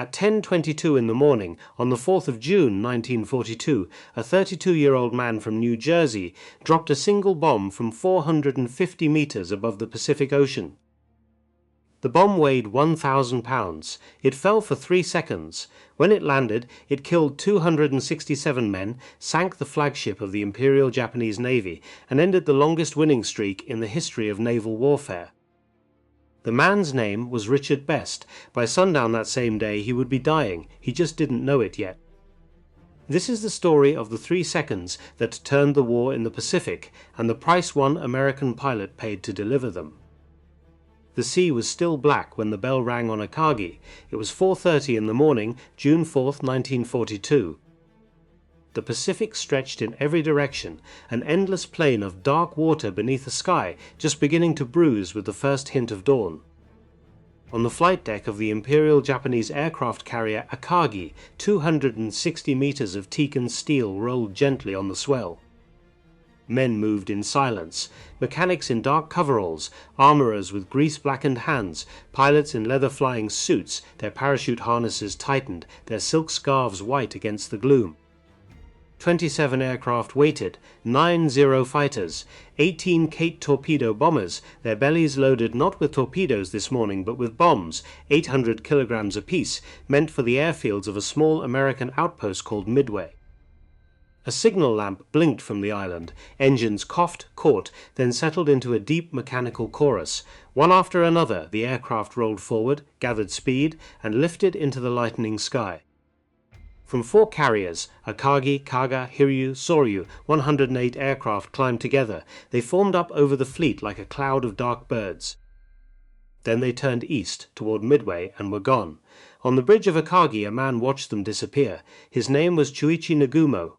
At 10:22 in the morning, on the 4th of June 1942, a 32-year-old man from New Jersey dropped a single bomb from 450 meters above the Pacific Ocean. The bomb weighed 1,000 pounds. It fell for 3 seconds. When it landed, it killed 267 men, sank the flagship of the Imperial Japanese Navy, and ended the longest winning streak in the history of naval warfare. The man's name was Richard Best. By sundown that same day he would be dying, he just didn't know it yet. This is the story of the 3 seconds that turned the war in the Pacific, and the price one American pilot paid to deliver them. The sea was still black when the bell rang on Akagi. It was 4:30 in the morning, June 4, 1942. The Pacific stretched in every direction, an endless plain of dark water beneath a sky just beginning to bruise with the first hint of dawn. On the flight deck of the Imperial Japanese aircraft carrier Akagi, 260 meters of teak and steel rolled gently on the swell. Men moved in silence, mechanics in dark coveralls, armorers with grease-blackened hands, pilots in leather flying suits, their parachute harnesses tightened, their silk scarves white against the gloom. 27 aircraft waited, 9 Zero fighters, 18 Kate torpedo bombers, their bellies loaded not with torpedoes this morning but with bombs, 800 kilograms apiece, meant for the airfields of a small American outpost called Midway. A signal lamp blinked from the island. Engines coughed, caught, then settled into a deep mechanical chorus. One after another, the aircraft rolled forward, gathered speed, and lifted into the lightening sky. From 4 carriers, Akagi, Kaga, Hiryu, Soryu, 108 aircraft climbed together. They formed up over the fleet like a cloud of dark birds. Then they turned east, toward Midway, and were gone. On the bridge of Akagi a man watched them disappear. His name was Chuichi Nagumo.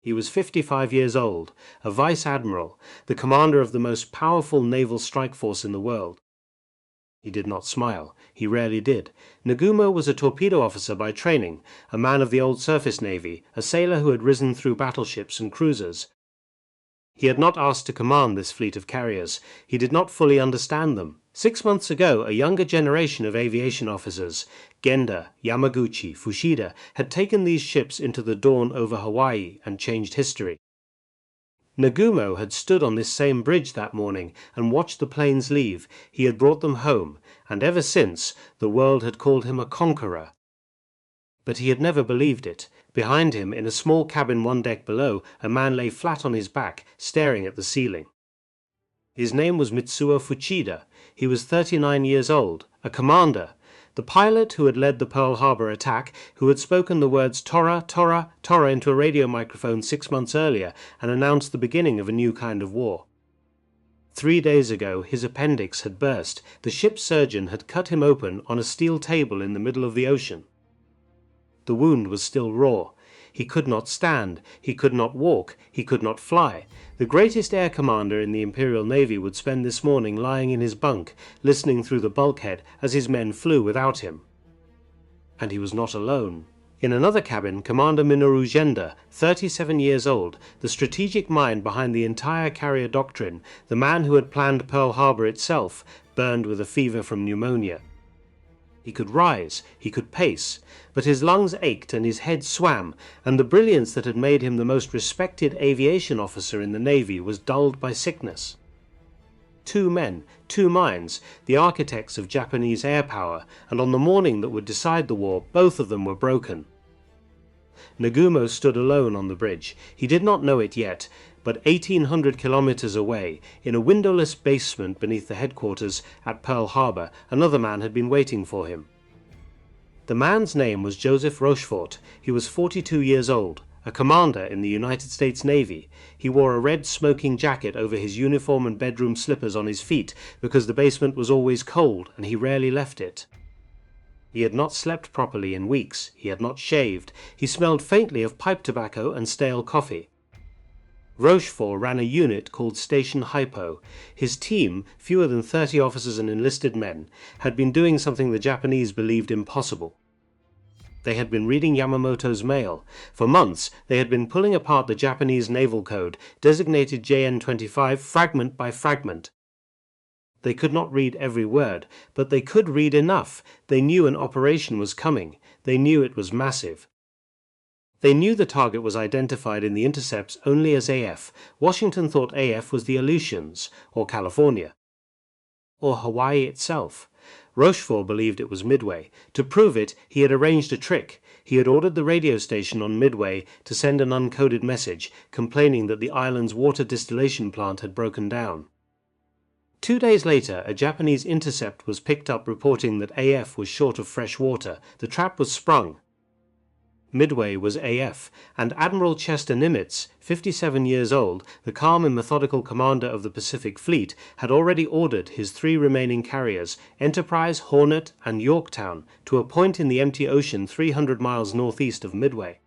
He was 55 years old, a vice admiral, the commander of the most powerful naval strike force in the world. He did not smile. He rarely did. Nagumo was a torpedo officer by training, a man of the old surface navy, a sailor who had risen through battleships and cruisers. He had not asked to command this fleet of carriers. He did not fully understand them. 6 months ago, a younger generation of aviation officers, Genda, Yamaguchi, Fushida, had taken these ships into the dawn over Hawaii and changed history. Nagumo had stood on this same bridge that morning and watched the planes leave. He had brought them home, and ever since, the world had called him a conqueror. But he had never believed it. Behind him, in a small cabin 1 deck below, a man lay flat on his back, staring at the ceiling. His name was Mitsuo Fuchida. He was 39 years old, a commander, the pilot who had led the Pearl Harbor attack, who had spoken the words Tora, Tora, Tora into a radio microphone 6 months earlier and announced the beginning of a new kind of war. 3 days ago his appendix had burst. The ship's surgeon had cut him open on a steel table in the middle of the ocean. The wound was still raw. He could not stand, he could not walk, he could not fly. The greatest air commander in the Imperial Navy would spend this morning lying in his bunk, listening through the bulkhead as his men flew without him. And he was not alone. In another cabin, Commander Minoru Genda, 37 years old, the strategic mind behind the entire carrier doctrine, the man who had planned Pearl Harbor itself, burned with a fever from pneumonia. He could rise, he could pace, but his lungs ached and his head swam, and the brilliance that had made him the most respected aviation officer in the Navy was dulled by sickness. 2 men, 2 minds, the architects of Japanese air power, and on the morning that would decide the war, both of them were broken. Nagumo stood alone on the bridge. He did not know it yet, but 1,800 kilometers away, in a windowless basement beneath the headquarters at Pearl Harbor, another man had been waiting for him. The man's name was Joseph Rochefort. He was 42 years old, a commander in the United States Navy. He wore a red smoking jacket over his uniform and bedroom slippers on his feet because the basement was always cold and he rarely left it. He had not slept properly in weeks. He had not shaved. He smelled faintly of pipe tobacco and stale coffee. Rochefort ran a unit called Station Hypo. His team, fewer than 30 officers and enlisted men, had been doing something the Japanese believed impossible. They had been reading Yamamoto's mail. For months they had been pulling apart the Japanese naval code, designated JN-25 fragment by fragment. They could not read every word, but they could read enough. They knew an operation was coming. They knew it was massive. They knew the target was identified in the intercepts only as AF. Washington thought AF was the Aleutians, or California, or Hawaii itself. Rochefort believed it was Midway. To prove it, he had arranged a trick. He had ordered the radio station on Midway to send an uncoded message, complaining that the island's water distillation plant had broken down. 2 days later, a Japanese intercept was picked up reporting that AF was short of fresh water. The trap was sprung. Midway was AF, and Admiral Chester Nimitz, 57 years old, the calm and methodical commander of the Pacific Fleet, had already ordered his 3 remaining carriers, Enterprise, Hornet, and Yorktown, to a point in the empty ocean 300 miles northeast of Midway.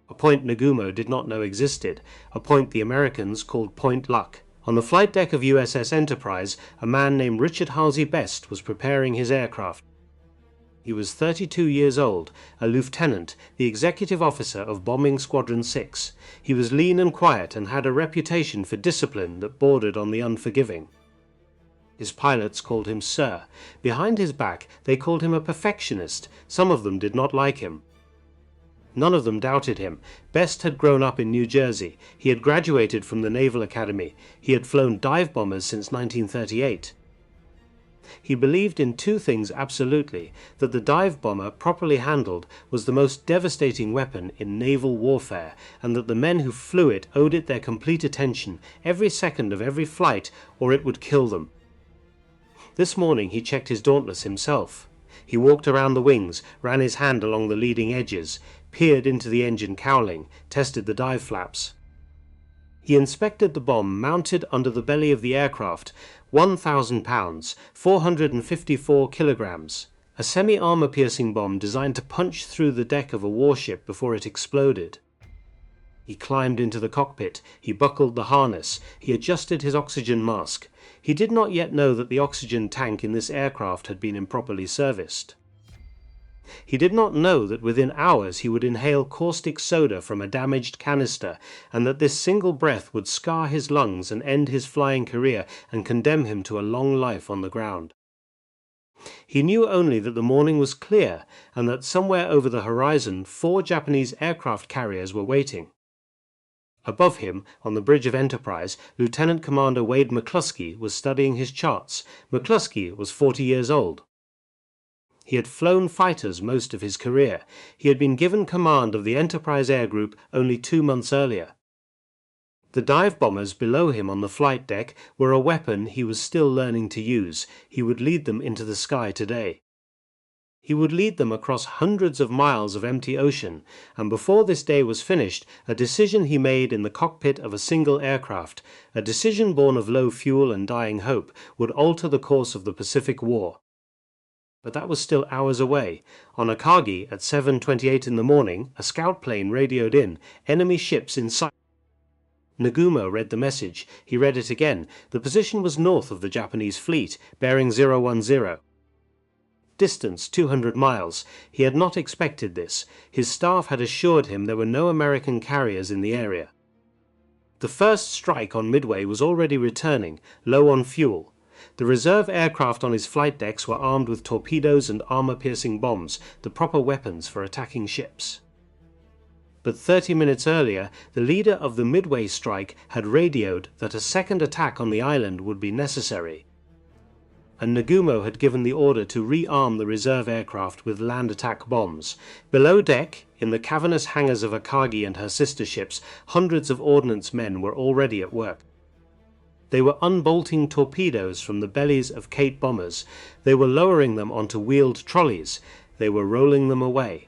A point Nagumo did not know existed, a point the Americans called Point Luck. On the flight deck of USS Enterprise, a man named Richard Halsey Best was preparing his aircraft. He was 32 years old, a lieutenant, the executive officer of Bombing Squadron 6. He was lean and quiet and had a reputation for discipline that bordered on the unforgiving. His pilots called him Sir. Behind his back, they called him a perfectionist. Some of them did not like him. None of them doubted him. Best had grown up in New Jersey. He had graduated from the Naval Academy. He had flown dive bombers since 1938. He believed in 2 things absolutely: that the dive bomber, properly handled, was the most devastating weapon in naval warfare, and that the men who flew it owed it their complete attention every second of every flight, or it would kill them. This morning he checked his Dauntless himself. He walked around the wings, ran his hand along the leading edges, peered into the engine cowling, tested the dive flaps. He inspected the bomb mounted under the belly of the aircraft, 1,000 pounds, 454 kilograms, a semi-armor-piercing bomb designed to punch through the deck of a warship before it exploded. He climbed into the cockpit, he buckled the harness, he adjusted his oxygen mask. He did not yet know that the oxygen tank in this aircraft had been improperly serviced. He did not know that within hours he would inhale caustic soda from a damaged canister, and that this single breath would scar his lungs and end his flying career and condemn him to a long life on the ground. He knew only that the morning was clear, and that somewhere over the horizon 4 Japanese aircraft carriers were waiting. Above him, on the bridge of Enterprise, Lieutenant Commander Wade McCluskey was studying his charts. McCluskey was 40 years old. He had flown fighters most of his career. He had been given command of the Enterprise Air Group only 2 months earlier. The dive bombers below him on the flight deck were a weapon he was still learning to use. He would lead them into the sky today. He would lead them across hundreds of miles of empty ocean, and before this day was finished, a decision he made in the cockpit of a single aircraft, a decision born of low fuel and dying hope, would alter the course of the Pacific War. But that was still hours away. On Akagi, at 7:28 in the morning, a scout plane radioed in, "Enemy ships in sight." Nagumo read the message. He read it again. The position was north of the Japanese fleet, bearing 010. Distance 200 miles. He had not expected this. His staff had assured him there were no American carriers in the area. The first strike on Midway was already returning, low on fuel. The reserve aircraft on his flight decks were armed with torpedoes and armor-piercing bombs, the proper weapons for attacking ships. But 30 minutes earlier, the leader of the Midway strike had radioed that a second attack on the island would be necessary. And Nagumo had given the order to rearm the reserve aircraft with land attack bombs. Below deck, in the cavernous hangars of Akagi and her sister ships, hundreds of ordnance men were already at work. They were unbolting torpedoes from the bellies of Kate bombers. They were lowering them onto wheeled trolleys. They were rolling them away.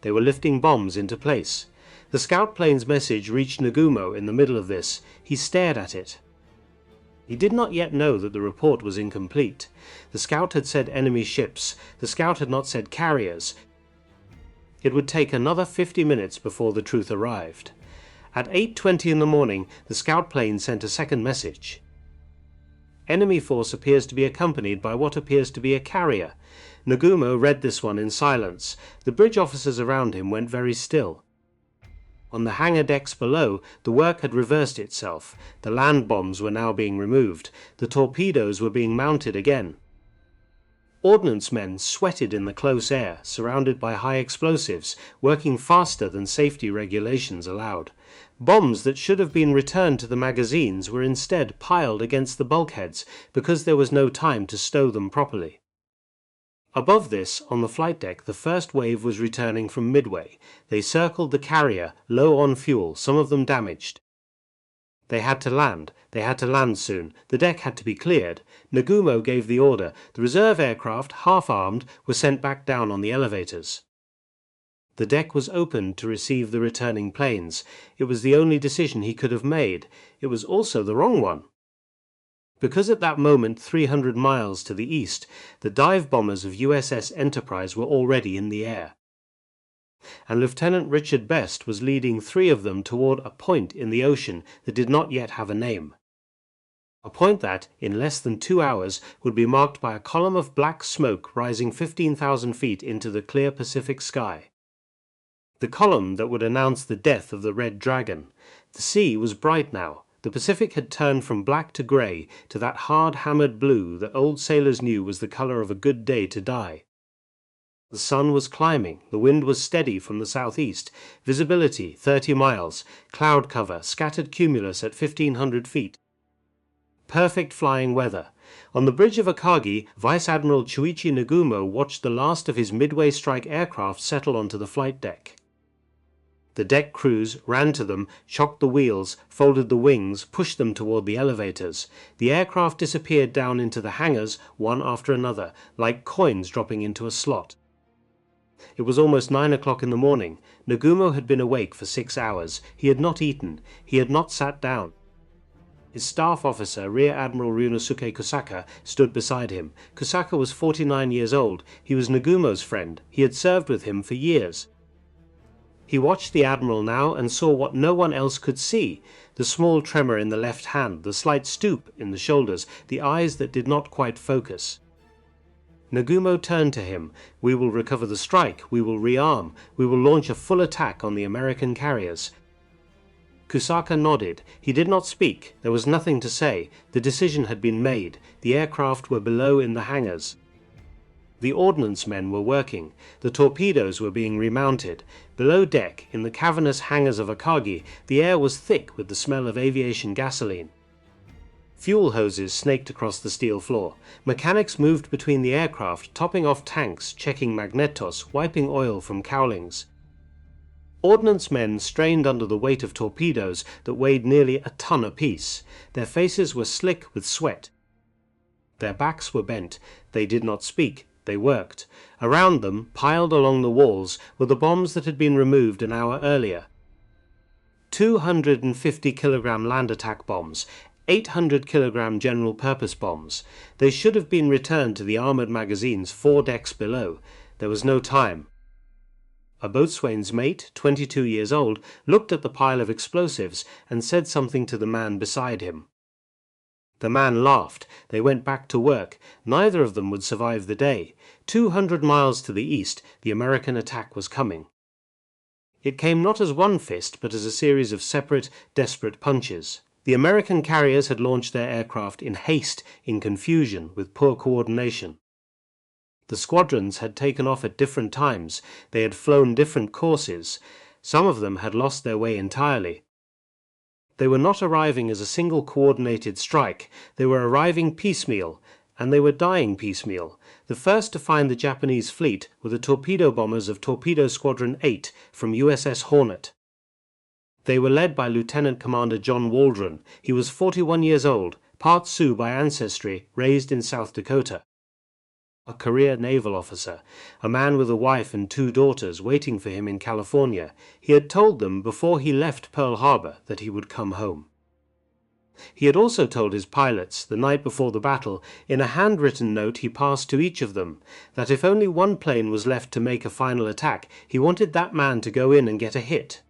They were lifting bombs into place. The scout plane's message reached Nagumo in the middle of this. He stared at it. He did not yet know that the report was incomplete. The scout had said enemy ships. The scout had not said carriers. It would take another 50 minutes before the truth arrived. At 8:20 in the morning, the scout plane sent a second message. Enemy force appears to be accompanied by what appears to be a carrier. Nagumo read this one in silence. The bridge officers around him went very still. On the hangar decks below, the work had reversed itself. The land bombs were now being removed. The torpedoes were being mounted again. Ordnance men sweated in the close air, surrounded by high explosives, working faster than safety regulations allowed. Bombs that should have been returned to the magazines were instead piled against the bulkheads because there was no time to stow them properly. Above this, on the flight deck, the first wave was returning from Midway. They circled the carrier, low on fuel, some of them damaged. They had to land. They had to land soon. The deck had to be cleared. Nagumo gave the order. The reserve aircraft, half-armed, were sent back down on the elevators. The deck was opened to receive the returning planes. It was the only decision he could have made. It was also the wrong one. Because at that moment 300 miles to the east, the dive bombers of USS Enterprise were already in the air. And Lieutenant Richard Best was leading 3 of them toward a point in the ocean that did not yet have a name. A point that, in less than 2 hours, would be marked by a column of black smoke rising 15,000 feet into the clear Pacific sky. The column that would announce the death of the Red Dragon. The sea was bright now. The Pacific had turned from black to grey, to that hard-hammered blue that old sailors knew was the colour of a good day to die. The sun was climbing, the wind was steady from the southeast, visibility 30 miles, cloud cover, scattered cumulus at 1,500 feet. Perfect flying weather. On the bridge of Akagi, Vice Admiral Chuichi Nagumo watched the last of his Midway strike aircraft settle onto the flight deck. The deck crews ran to them, shocked the wheels, folded the wings, pushed them toward the elevators. The aircraft disappeared down into the hangars, one after another, like coins dropping into a slot. It was almost 9 o'clock in the morning. Nagumo had been awake for 6 hours. He had not eaten. He had not sat down. His staff officer, Rear Admiral Ryunosuke Kusaka, stood beside him. Kusaka was 49 years old. He was Nagumo's friend. He had served with him for years. He watched the Admiral now and saw what no one else could see, the small tremor in the left hand, the slight stoop in the shoulders, the eyes that did not quite focus. Nagumo turned to him. "We will recover the strike. We will rearm. We will launch a full attack on the American carriers." Kusaka nodded. He did not speak. There was nothing to say. The decision had been made. The aircraft were below in the hangars. The ordnance men were working. The torpedoes were being remounted. Below deck, in the cavernous hangars of Akagi, the air was thick with the smell of aviation gasoline. Fuel hoses snaked across the steel floor. Mechanics moved between the aircraft, topping off tanks, checking magnetos, wiping oil from cowlings. Ordnance men strained under the weight of torpedoes that weighed nearly a ton apiece. Their faces were slick with sweat. Their backs were bent. They did not speak. They worked. Around them, piled along the walls, were the bombs that had been removed an hour earlier. 250-kilogram land attack bombs, 800-kilogram general-purpose bombs. They should have been returned to the armoured magazines 4 decks below. There was no time. A boatswain's mate, 22 years old, looked at the pile of explosives and said something to the man beside him. The man laughed. They went back to work. Neither of them would survive the day. 200 miles to the east, the American attack was coming. It came not as one fist, but as a series of separate, desperate punches. The American carriers had launched their aircraft in haste, in confusion, with poor coordination. The squadrons had taken off at different times. They had flown different courses. Some of them had lost their way entirely. They were not arriving as a single coordinated strike. They were arriving piecemeal, and they were dying piecemeal. The first to find the Japanese fleet were the torpedo bombers of Torpedo Squadron 8 from USS Hornet. They were led by Lieutenant Commander John Waldron. He was 41 years old, part Sioux by ancestry, raised in South Dakota. A career naval officer, a man with a wife and 2 daughters waiting for him in California. He had told them before he left Pearl Harbor that he would come home. He had also told his pilots, the night before the battle, in a handwritten note he passed to each of them, that if only one plane was left to make a final attack, he wanted that man to go in and get a hit.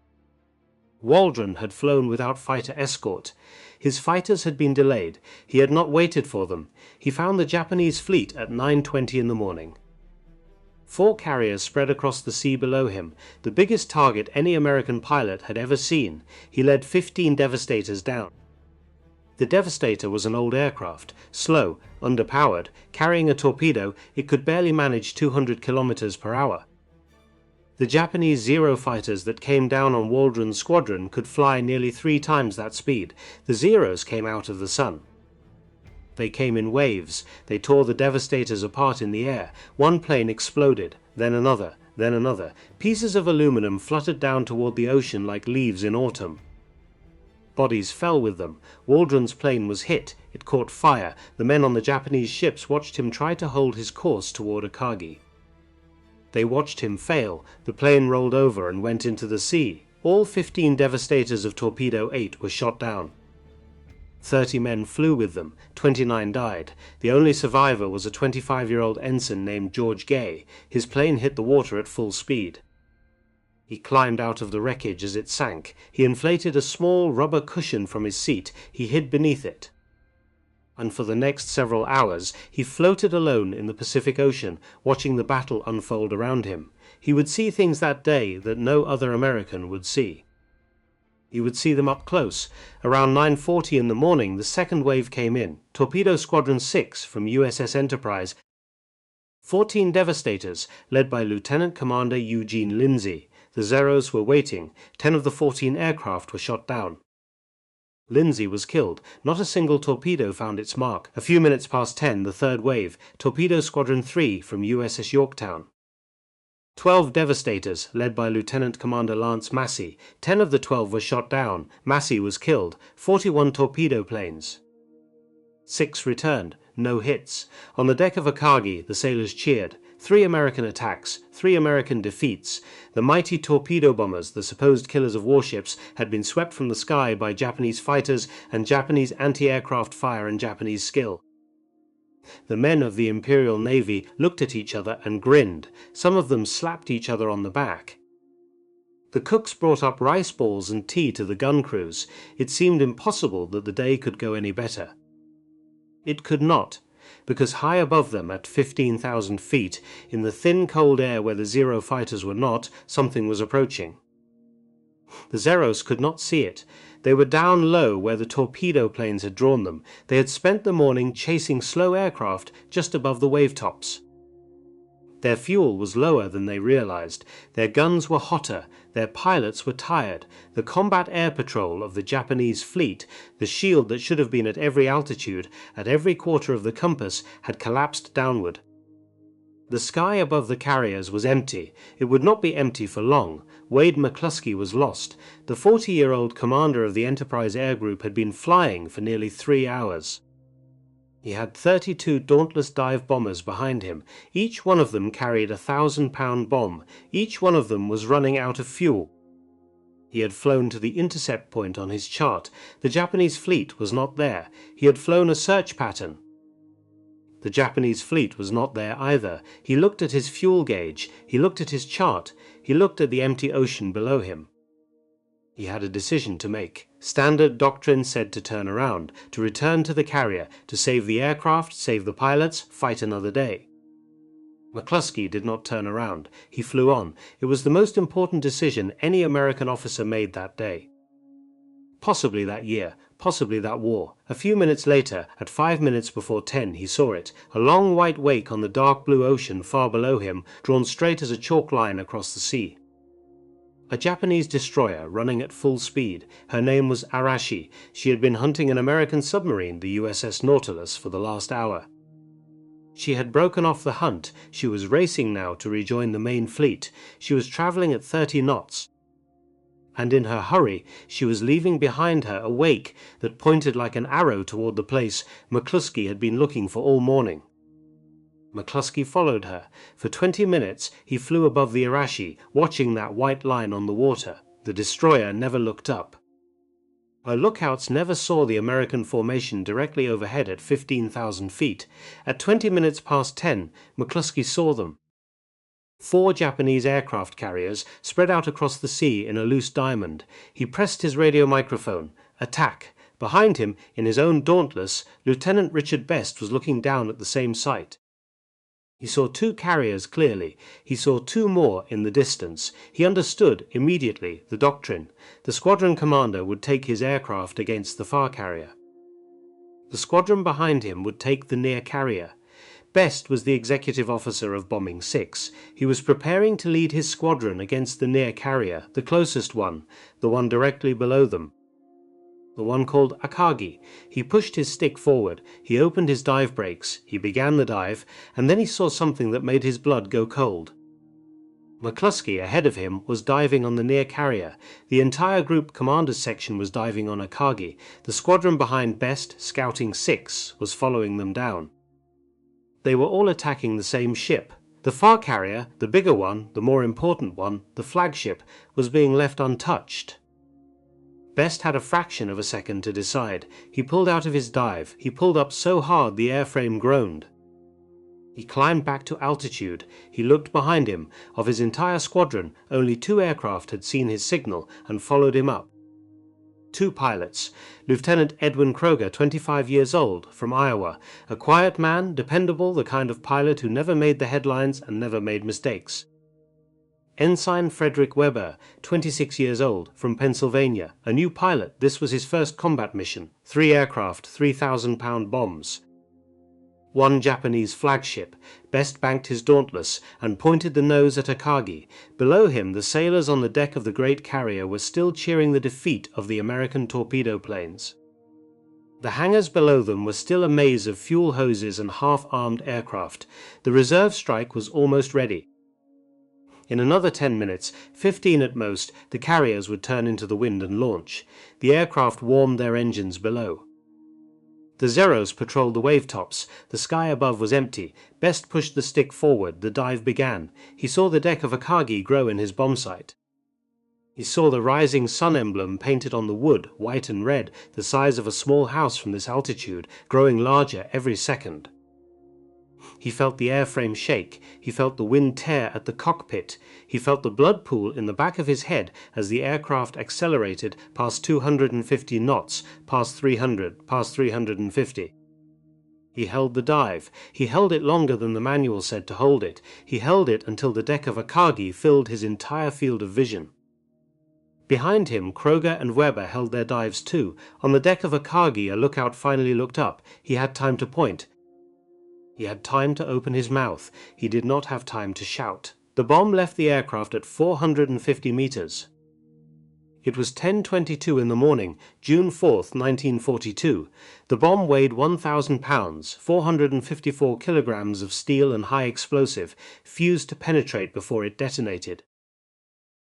Waldron had flown without fighter escort. His fighters had been delayed. He had not waited for them. He found the Japanese fleet at 9:20 in the morning. 4 carriers spread across the sea below him, the biggest target any American pilot had ever seen. He led 15 Devastators down. The Devastator was an old aircraft, slow, underpowered, carrying a torpedo. It could barely manage 200 kilometers per hour. The Japanese Zero fighters that came down on Waldron's squadron could fly nearly 3 times that speed. The Zeros came out of the sun. They came in waves. They tore the Devastators apart in the air. One plane exploded, then another, then another. Pieces of aluminum fluttered down toward the ocean like leaves in autumn. Bodies fell with them. Waldron's plane was hit. It caught fire. The men on the Japanese ships watched him try to hold his course toward Akagi. They watched him fail. The plane rolled over and went into the sea. All 15 Devastators of Torpedo 8 were shot down. 30 men flew with them. 29 died. The only survivor was a 25-year-old ensign named George Gay. His plane hit the water at full speed. He climbed out of the wreckage as it sank. He inflated a small rubber cushion from his seat. He hid beneath it. And for the next several hours he floated alone in the Pacific Ocean, watching the battle unfold around him. He would see things that day that no other American would see. He would see them up close. Around 9:40 in the morning the second wave came in. Torpedo Squadron 6 from USS Enterprise. 14 Devastators, led by Lieutenant Commander Eugene Lindsay. The Zeros were waiting. 10 of the 14 aircraft were shot down. Lindsay was killed. Not a single torpedo found its mark. A few minutes past 10, the third wave, Torpedo Squadron 3 from USS Yorktown. 12 Devastators, led by Lieutenant Commander Lance Massey. 10 of the 12 were shot down. Massey was killed. 41 torpedo planes. 6 returned. No hits. On the deck of Akagi, the sailors cheered. 3 American attacks, 3 American defeats. The mighty torpedo bombers, the supposed killers of warships, had been swept from the sky by Japanese fighters and Japanese anti-aircraft fire and Japanese skill. The men of the Imperial Navy looked at each other and grinned. Some of them slapped each other on the back. The cooks brought up rice balls and tea to the gun crews. It seemed impossible that the day could go any better. It could not, because high above them at 15,000 feet, in the thin cold air where the Zero fighters were not, something was approaching. The Zeros could not see it. They were down low where the torpedo planes had drawn them. They had spent the morning chasing slow aircraft just above the wave tops. Their fuel was lower than they realized. Their guns were hotter. Their pilots were tired. The combat air patrol of the Japanese fleet, the shield that should have been at every altitude, at every quarter of the compass, had collapsed downward. The sky above the carriers was empty. It would not be empty for long. Wade McCluskey was lost. The 40-year-old commander of the Enterprise Air Group had been flying for nearly 3 hours. He had 32 Dauntless dive bombers behind him. Each one of them carried a 1,000-pound bomb. Each one of them was running out of fuel. He had flown to the intercept point on his chart. The Japanese fleet was not there. He had flown a search pattern. The Japanese fleet was not there either. He looked at his fuel gauge. He looked at his chart. He looked at the empty ocean below him. He had a decision to make. Standard doctrine said to turn around, to return to the carrier, to save the aircraft, save the pilots, fight another day. McCluskey did not turn around. He flew on. It was the most important decision any American officer made that day. Possibly that year, possibly that war. A few minutes later, at 5 minutes before 10, he saw it, a long white wake on the dark blue ocean far below him, drawn straight as a chalk line across the sea. A Japanese destroyer running at full speed. Her name was Arashi. She had been hunting an American submarine, the USS Nautilus, for the last hour. She had broken off the hunt. She was racing now to rejoin the main fleet. She was traveling at 30 knots. And in her hurry, she was leaving behind her a wake that pointed like an arrow toward the place McCluskey had been looking for all morning. McCluskey followed her. For 20 minutes he flew above the Arashi, watching that white line on the water. The destroyer never looked up. Her lookouts never saw the American formation directly overhead at 15,000 feet. At 20 minutes past 10, McCluskey saw them. 4 Japanese aircraft carriers spread out across the sea in a loose diamond. He pressed his radio microphone. Attack! Behind him, in his own Dauntless, Lieutenant Richard Best was looking down at the same sight. He saw two carriers clearly. He saw two more in the distance. He understood immediately the doctrine. The squadron commander would take his aircraft against the far carrier. The squadron behind him would take the near carrier. Best was the executive officer of Bombing 6. He was preparing to lead his squadron against the near carrier, the closest one, the one directly below them. The one called Akagi. He pushed his stick forward, he opened his dive brakes, he began the dive, and then he saw something that made his blood go cold. McCluskey, ahead of him, was diving on the near carrier. The entire group commander's section was diving on Akagi. The squadron behind Best, Scouting 6, was following them down. They were all attacking the same ship. The far carrier, the bigger one, the more important one, the flagship, was being left untouched. Best had a fraction of a second to decide. He pulled out of his dive. He pulled up so hard the airframe groaned. He climbed back to altitude. He looked behind him. Of his entire squadron, only 2 aircraft had seen his signal and followed him up. 2 pilots. Lieutenant Edwin Kroger, 25 years old, from Iowa. A quiet man, dependable, the kind of pilot who never made the headlines and never made mistakes. Ensign Frederick Weber, 26 years old, from Pennsylvania. A new pilot. This was his first combat mission. 3 aircraft, 3,000-pound bombs. 1 Japanese flagship. Best banked his Dauntless and pointed the nose at Akagi. Below him, the sailors on the deck of the great carrier were still cheering the defeat of the American torpedo planes. The hangars below them were still a maze of fuel hoses and half-armed aircraft. The reserve strike was almost ready. In another 10 minutes, 15 at most, the carriers would turn into the wind and launch. The aircraft warmed their engines below. The Zeros patrolled the wave-tops. The sky above was empty. Best pushed the stick forward. The dive began. He saw the deck of Akagi grow in his bomb sight. He saw the rising sun emblem painted on the wood, white and red, the size of a small house from this altitude, growing larger every second. He felt the airframe shake. He felt the wind tear at the cockpit. He felt the blood pool in the back of his head as the aircraft accelerated past 250 knots, past 300, past 350. He held the dive. He held it longer than the manual said to hold it. He held it until the deck of Akagi filled his entire field of vision. Behind him, Kroger and Weber held their dives too. On the deck of Akagi, a lookout finally looked up. He had time to point. He had time to open his mouth. He did not have time to shout. The bomb left the aircraft at 450 meters. It was 10:22 in the morning, June 4th, 1942. The bomb weighed 1,000 pounds, 454 kilograms of steel and high explosive, fused to penetrate before it detonated.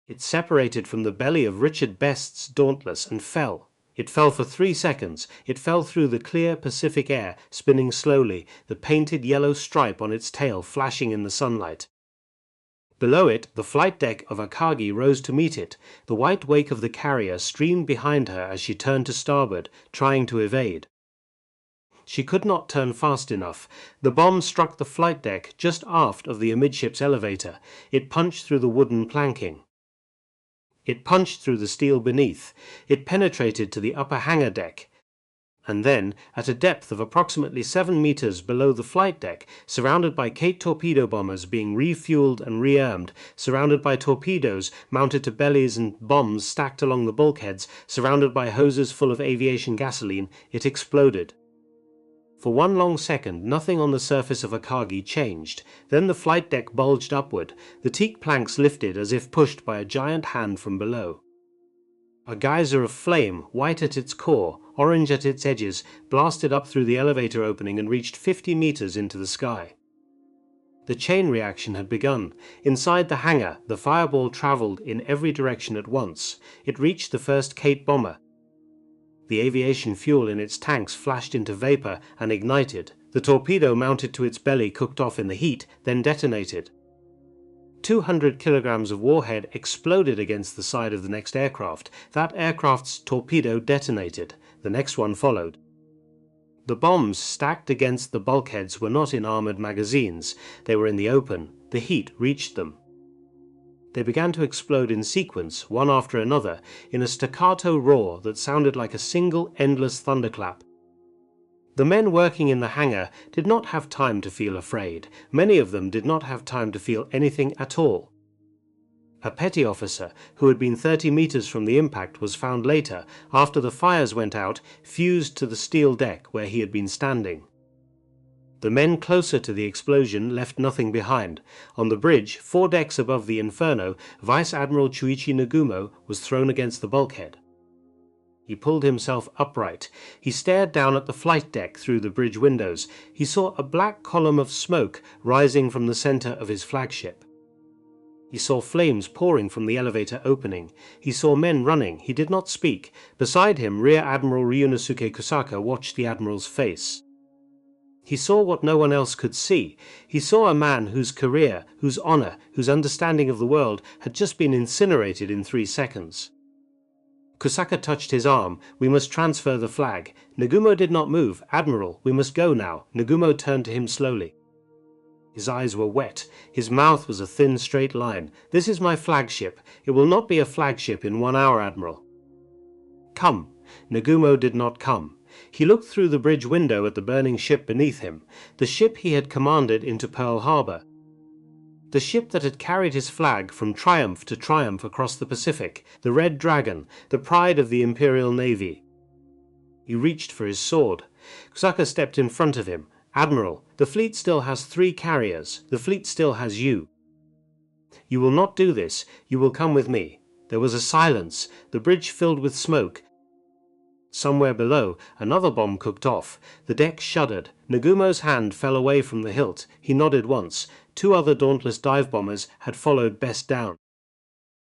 It separated from the belly of Richard Best's Dauntless and fell. It fell for 3 seconds. It fell through the clear Pacific air, spinning slowly, the painted yellow stripe on its tail flashing in the sunlight. Below it, the flight deck of Akagi rose to meet it. The white wake of the carrier streamed behind her as she turned to starboard, trying to evade. She could not turn fast enough. The bomb struck the flight deck just aft of the amidships elevator. It punched through the wooden planking. It punched through the steel beneath. It penetrated to the upper hangar deck. And then, at a depth of approximately 7 meters below the flight deck, surrounded by Kate torpedo bombers being refueled and rearmed, surrounded by torpedoes mounted to bellies and bombs stacked along the bulkheads, surrounded by hoses full of aviation gasoline, it exploded. For 1 long second, nothing on the surface of Akagi changed. Then the flight deck bulged upward. The teak planks lifted as if pushed by a giant hand from below. A geyser of flame, white at its core, orange at its edges, blasted up through the elevator opening and reached 50 meters into the sky. The chain reaction had begun. Inside the hangar, the fireball traveled in every direction at once. It reached the first Kate bomber. The aviation fuel in its tanks flashed into vapor and ignited. The torpedo mounted to its belly cooked off in the heat, then detonated. 200 kilograms of warhead exploded against the side of the next aircraft. That aircraft's torpedo detonated. The next one followed. The bombs stacked against the bulkheads were not in armored magazines. They were in the open. The heat reached them. They began to explode in sequence, one after another, in a staccato roar that sounded like a single endless thunderclap. The men working in the hangar did not have time to feel afraid. Many of them did not have time to feel anything at all. A petty officer, who had been 30 meters from the impact, was found later, after the fires went out, fused to the steel deck where he had been standing. The men closer to the explosion left nothing behind. On the bridge, 4 decks above the Inferno, Vice Admiral Chuichi Nagumo was thrown against the bulkhead. He pulled himself upright. He stared down at the flight deck through the bridge windows. He saw a black column of smoke rising from the center of his flagship. He saw flames pouring from the elevator opening. He saw men running. He did not speak. Beside him, Rear Admiral Ryunosuke Kusaka watched the Admiral's face. He saw what no one else could see. He saw a man whose career, whose honor, whose understanding of the world had just been incinerated in 3 seconds. Kusaka touched his arm. "We must transfer the flag." Nagumo did not move. "Admiral, we must go now." Nagumo turned to him slowly. His eyes were wet. His mouth was a thin straight line. "This is my flagship. It will not be a flagship in 1 hour, Admiral." "Come." Nagumo did not come. He looked through the bridge window at the burning ship beneath him, the ship he had commanded into Pearl Harbor. The ship that had carried his flag from triumph to triumph across the Pacific, the Red Dragon, the pride of the Imperial Navy. He reached for his sword. Kusaka stepped in front of him. "Admiral, the fleet still has 3 carriers. The fleet still has you. You will not do this. You will come with me." There was a silence. The bridge filled with smoke. Somewhere below, another bomb cooked off. The deck shuddered. Nagumo's hand fell away from the hilt. He nodded once. 2 other Dauntless dive bombers had followed Best down.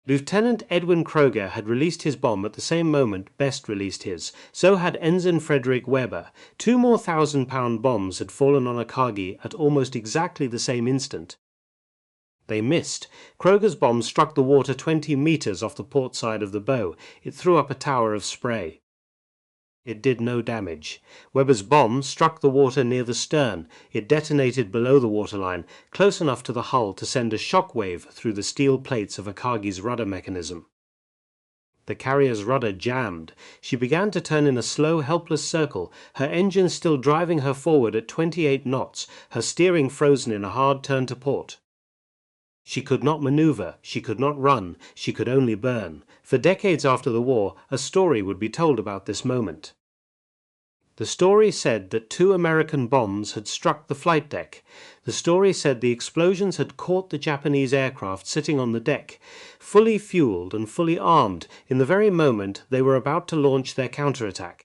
Lieutenant Edwin Kroger had released his bomb at the same moment Best released his. So had Ensign Frederick Weber. 2 more 1,000-pound bombs had fallen on Akagi at almost exactly the same instant. They missed. Kroger's bomb struck the water 20 meters off the port side of the bow. It threw up a tower of spray. It did no damage. Weber's bomb struck the water near the stern. It detonated below the waterline, close enough to the hull to send a shock wave through the steel plates of Akagi's rudder mechanism. The carrier's rudder jammed. She began to turn in a slow, helpless circle, her engine still driving her forward at 28 knots, her steering frozen in a hard turn to port. She could not maneuver, she could not run, she could only burn. For decades after the war, a story would be told about this moment. The story said that 2 American bombs had struck the flight deck. The story said the explosions had caught the Japanese aircraft sitting on the deck, fully fueled and fully armed in the very moment they were about to launch their counterattack.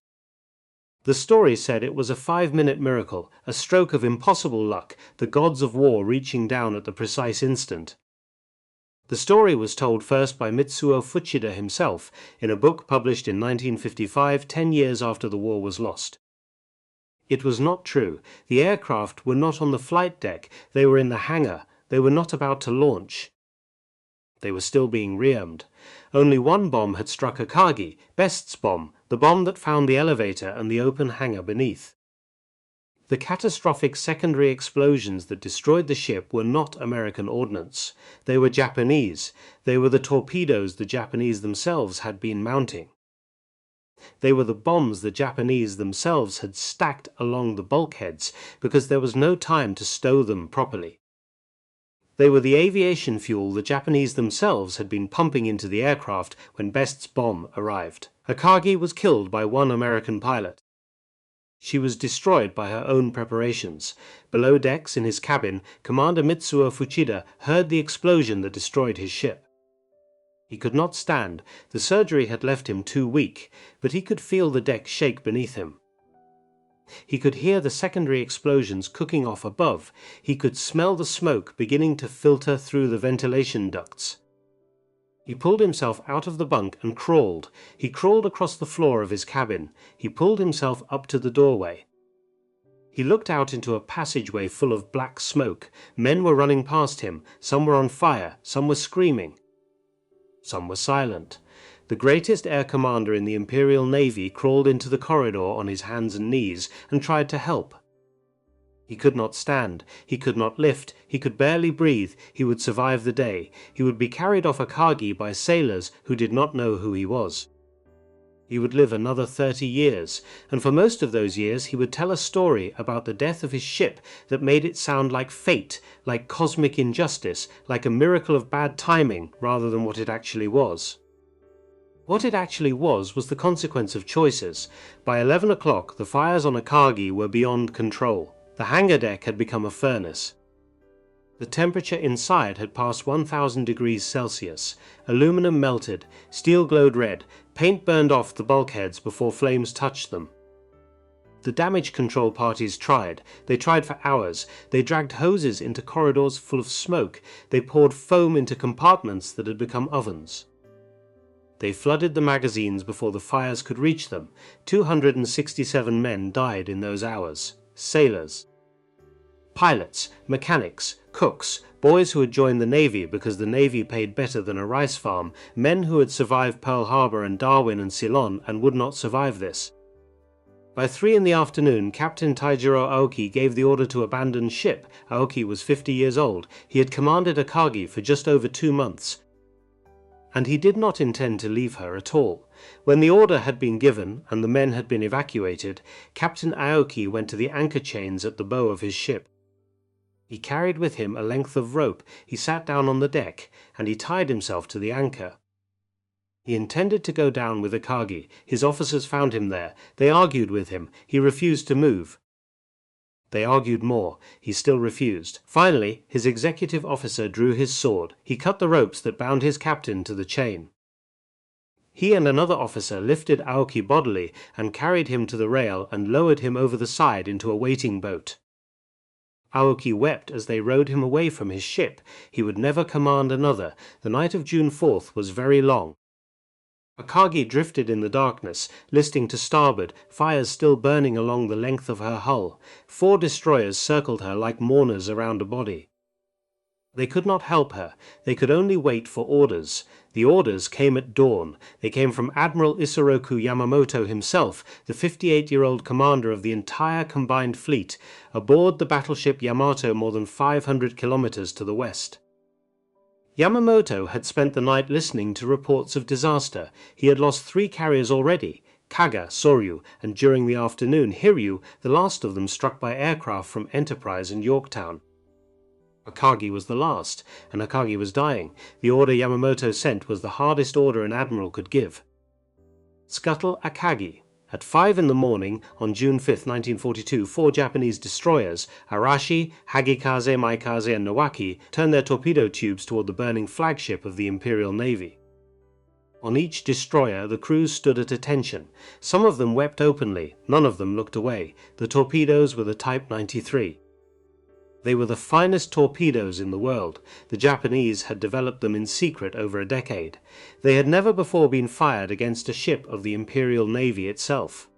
The story said it was a 5-minute miracle, a stroke of impossible luck, the gods of war reaching down at the precise instant. The story was told first by Mitsuo Fuchida himself in a book published in 1955, 10 years after the war was lost. It was not true. The aircraft were not on the flight deck. They were in the hangar. They were not about to launch. They were still being rearmed. Only 1 bomb had struck Akagi, Best's bomb, the bomb that found the elevator and the open hangar beneath. The catastrophic secondary explosions that destroyed the ship were not American ordnance. They were Japanese. They were the torpedoes the Japanese themselves had been mounting. They were the bombs the Japanese themselves had stacked along the bulkheads because there was no time to stow them properly. They were the aviation fuel the Japanese themselves had been pumping into the aircraft when Best's bomb arrived. Akagi was killed by 1 American pilot. She was destroyed by her own preparations. Below decks in his cabin, Commander Mitsuo Fuchida heard the explosion that destroyed his ship. He could not stand. The surgery had left him too weak, but he could feel the deck shake beneath him. He could hear the secondary explosions cooking off above. He could smell the smoke beginning to filter through the ventilation ducts. He pulled himself out of the bunk and crawled. He crawled across the floor of his cabin. He pulled himself up to the doorway. He looked out into a passageway full of black smoke. Men were running past him. Some were on fire. Some were screaming. Some were silent. The greatest air commander in the Imperial Navy crawled into the corridor on his hands and knees and tried to help. He could not stand. He could not lift. He could barely breathe. He would survive the day. He would be carried off Akagi by sailors who did not know who he was. He would live another 30 years, and for most of those years he would tell a story about the death of his ship that made it sound like fate, like cosmic injustice, like a miracle of bad timing rather than what it actually was. What it actually was the consequence of choices. By 11 o'clock the fires on Akagi were beyond control. The hangar deck had become a furnace. The temperature inside had passed 1000 degrees Celsius. Aluminum melted, steel glowed red, paint burned off the bulkheads before flames touched them. The damage control parties tried. They tried for hours. They dragged hoses into corridors full of smoke. They poured foam into compartments that had become ovens. They flooded the magazines before the fires could reach them. 267 men died in those hours. Sailors, pilots, mechanics, cooks, boys who had joined the Navy because the Navy paid better than a rice farm, men who had survived Pearl Harbor and Darwin and Ceylon and would not survive this. By 3 in the afternoon, Captain Taijiro Aoki gave the order to abandon ship. Aoki was 50 years old. He had commanded Akagi for just over 2 months. And he did not intend to leave her at all. When the order had been given and the men had been evacuated, Captain Aoki went to the anchor chains at the bow of his ship. He carried with him a length of rope. He sat down on the deck, and he tied himself to the anchor. He intended to go down with Akagi. His officers found him there. They argued with him. He refused to move. They argued more. He still refused. Finally, his executive officer drew his sword. He cut the ropes that bound his captain to the chain. He and another officer lifted Aoki bodily and carried him to the rail and lowered him over the side into a waiting boat. Aoki wept as they rowed him away from his ship. He would never command another. The night of June 4th was very long. Akagi drifted in the darkness, listing to starboard, fires still burning along the length of her hull. 4 destroyers circled her like mourners around a body. They could not help her. They could only wait for orders. The orders came at dawn. They came from Admiral Isoroku Yamamoto himself, the 58-year-old commander of the entire combined fleet, aboard the battleship Yamato more than 500 kilometers to the west. Yamamoto had spent the night listening to reports of disaster. He had lost 3 carriers already, Kaga, Soryu, and during the afternoon Hiryu, the last of them struck by aircraft from Enterprise and Yorktown. Akagi was the last, and Akagi was dying. The order Yamamoto sent was the hardest order an admiral could give. Scuttle Akagi. At 5 in the morning, on June 5, 1942, 4 Japanese destroyers, Arashi, Hagikaze, Maikaze, and Nowaki, turned their torpedo tubes toward the burning flagship of the Imperial Navy. On each destroyer, the crews stood at attention. Some of them wept openly, none of them looked away. The torpedoes were the Type 93. They were the finest torpedoes in the world. The Japanese had developed them in secret over a decade. They had never before been fired against a ship of the Imperial Navy itself.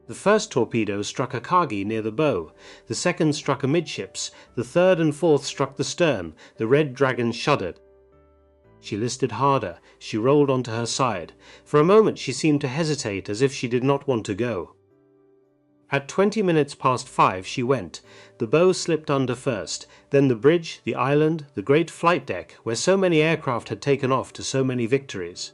The first torpedo struck Akagi near the bow. The second struck amidships. The third and fourth struck the stern. The Red Dragon shuddered. She listed harder. She rolled onto her side. For a moment she seemed to hesitate, as if she did not want to go. At 20 minutes past 5 she went. The bow slipped under first, then the bridge, the island, the great flight deck, where so many aircraft had taken off to so many victories.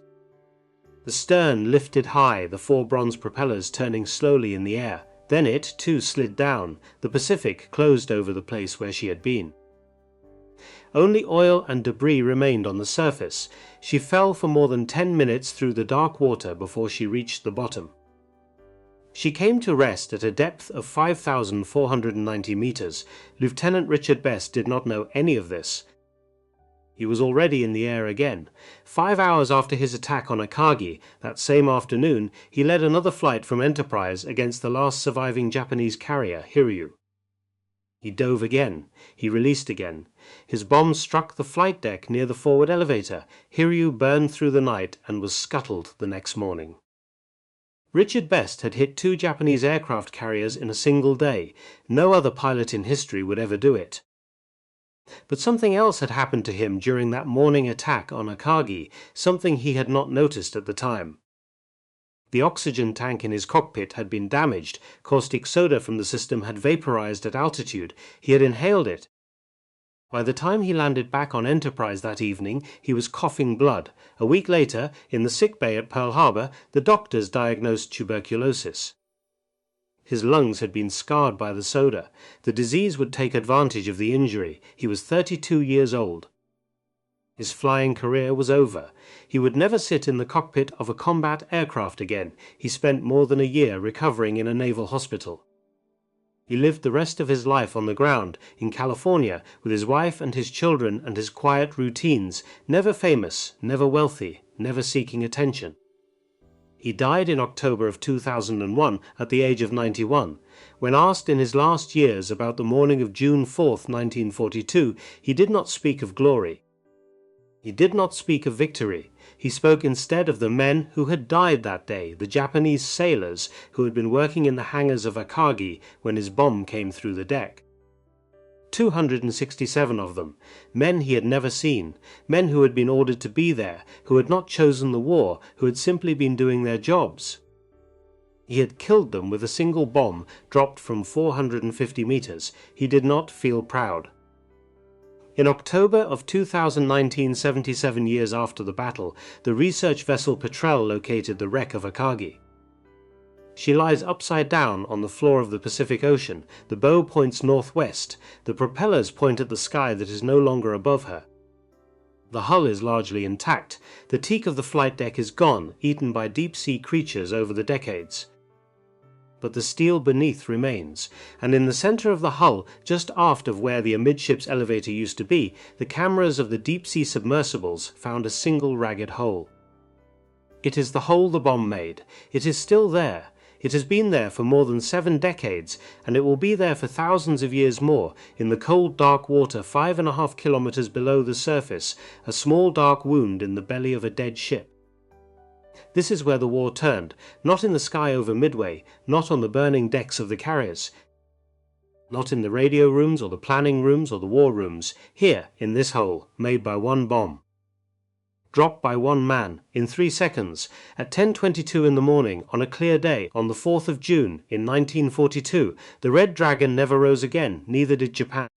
The stern lifted high, the 4 bronze propellers turning slowly in the air. Then it, too, slid down. The Pacific closed over the place where she had been. Only oil and debris remained on the surface. She fell for more than 10 minutes through the dark water before she reached the bottom. She came to rest at a depth of 5,490 meters. Lieutenant Richard Best did not know any of this. He was already in the air again. 5 hours after his attack on Akagi, that same afternoon, he led another flight from Enterprise against the last surviving Japanese carrier, Hiryu. He dove again. He released again. His bomb struck the flight deck near the forward elevator. Hiryu burned through the night and was scuttled the next morning. Richard Best had hit 2 Japanese aircraft carriers in a single day. No other pilot in history would ever do it. But something else had happened to him during that morning attack on Akagi, something he had not noticed at the time. The oxygen tank in his cockpit had been damaged. Caustic soda from the system had vaporized at altitude. He had inhaled it. By the time he landed back on Enterprise that evening, he was coughing blood. A week later, in the sick bay at Pearl Harbor, the doctors diagnosed tuberculosis. His lungs had been scarred by the soda. The disease would take advantage of the injury. He was 32 years old. His flying career was over. He would never sit in the cockpit of a combat aircraft again. He spent more than a year recovering in a naval hospital. He lived the rest of his life on the ground, in California, with his wife and his children and his quiet routines, never famous, never wealthy, never seeking attention. He died in October of 2001 at the age of 91. When asked in his last years about the morning of June 4, 1942, he did not speak of glory. He did not speak of victory. He spoke instead of the men who had died that day, the Japanese sailors who had been working in the hangars of Akagi when his bomb came through the deck. 267 of them, men he had never seen, men who had been ordered to be there, who had not chosen the war, who had simply been doing their jobs. He had killed them with a single bomb dropped from 450 meters. He did not feel proud. In October of 2019, 77 years after the battle, the research vessel Petrel located the wreck of Akagi. She lies upside down on the floor of the Pacific Ocean. The bow points northwest. The propellers point at the sky that is no longer above her. The hull is largely intact. The teak of the flight deck is gone, eaten by deep-sea creatures over the decades. But the steel beneath remains, and in the center of the hull, just aft of where the amidships elevator used to be, the cameras of the deep-sea submersibles found a single ragged hole. It is the hole the bomb made. It is still there. It has been there for more than 7 decades, and it will be there for thousands of years more, in the cold dark water 5.5 kilometers below the surface, a small dark wound in the belly of a dead ship. This is where the war turned, not in the sky over Midway, not on the burning decks of the carriers, not in the radio rooms or the planning rooms or the war rooms, here in this hole, made by one bomb. Dropped by one man, in 3 seconds, at 10:22 in the morning, on a clear day, on the 4th of June, in 1942, the Red Dragon never rose again, neither did Japan.